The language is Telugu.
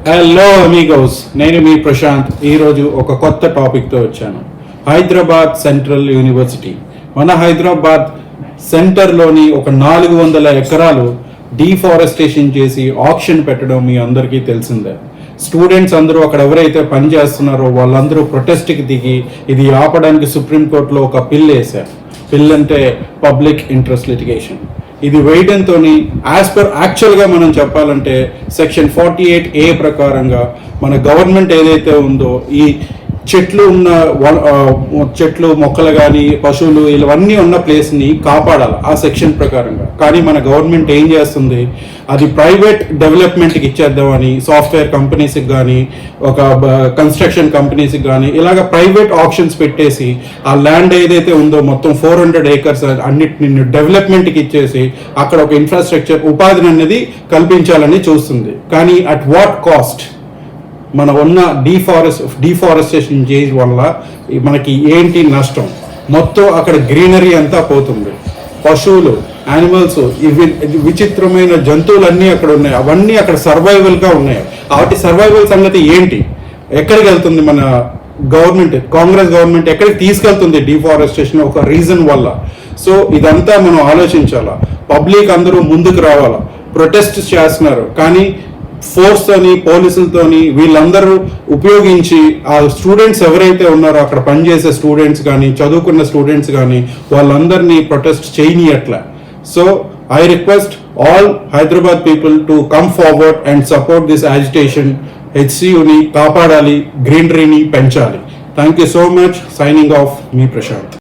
హలో అమీగోస్, నేను మీ ప్రశాంత్. ఈరోజు ఒక కొత్త టాపిక్తో వచ్చాను. Hyderabad central university. మన హైదరాబాద్ సెంటర్లోని ఒక 400 ఎకరాలు డీఫారెస్టేషన్ చేసి ఆక్షన్ పెట్టడం మీ అందరికీ తెలిసిందే. స్టూడెంట్స్ అందరూ అక్కడ ఎవరైతే పనిచేస్తున్నారో వాళ్ళందరూ ప్రొటెస్ట్కి దిగి ఇది ఆపడానికి సుప్రీంకోర్టులో ఒక పిల్ వేశారు. పిల్ అంటే పబ్లిక్ ఇంట్రెస్ట్ లిటిగేషన్. ఇది వేయడంతో యాక్చువల్గా మనం చెప్పాలంటే సెక్షన్ 48A ప్రకారంగా మన గవర్నమెంట్ ఏదైతే ఉందో ఈ చెట్లు మొక్కలు కానీ పశువులు ఇవన్నీ ఉన్న ప్లేస్ని కాపాడాలి ఆ సెక్షన్ ప్రకారంగా. కానీ మన గవర్నమెంట్ ఏం చేస్తుంది, అది ప్రైవేట్ డెవలప్మెంట్కి ఇచ్చేద్దామని సాఫ్ట్వేర్ కంపెనీస్కి కానీ ఒక కన్స్ట్రక్షన్ కంపెనీస్కి కానీ ఇలాగ ప్రైవేట్ ఆప్షన్స్ పెట్టేసి ఆ ల్యాండ్ ఏదైతే ఉందో మొత్తం 400 acres అన్నిటిని డెవలప్మెంట్కి ఇచ్చేసి అక్కడ ఒక ఇన్ఫ్రాస్ట్రక్చర్ ఉపాధిని అనేది కల్పించాలని చూస్తుంది. కానీ అట్ వాట్ కాస్ట్? మన ఉన్న డీఫారెస్టేషన్ చేయడం వల్ల మనకి ఏంటి నష్టం? మొత్తం అక్కడ గ్రీనరీ అంతా పోతుంది. పశువులు, యానిమల్స్, ఇవి విచిత్రమైన జంతువులన్నీ అక్కడ ఉన్నాయి. అవన్నీ అక్కడ సర్వైవల్గా ఉన్నాయి. వాటి సర్వైవల్ సంగతి ఏంటి? ఎక్కడికి వెళ్తుంది మన గవర్నమెంట్? కాంగ్రెస్ గవర్నమెంట్ ఎక్కడికి తీసుకెళ్తుంది డీఫారెస్టేషన్ ఒక రీజన్ వల్ల? సో ఇదంతా మనం ఆలోచించాలా. పబ్లిక్ అందరూ ముందుకు రావాలా. ప్రొటెస్ట్ చేస్తున్నారు కానీ ఫోర్స్ అని పోలీసులతోని వీళ్ళందరూ ఉపయోగించి ఆ స్టూడెంట్స్ ఎవరైతే ఉన్నారో అక్కడ పనిచేసే స్టూడెంట్స్ కానీ చదువుకున్న స్టూడెంట్స్ కానీ వాళ్ళందరినీ ప్రొటెస్ట్ చేయనియట్లే. So I request all Hyderabad people to come forward and support this agitation. HCUని కాపాడాలి, గ్రీనరీని పెంచాలి. Thank you so much. Signing off, మీ ప్రశాంత్.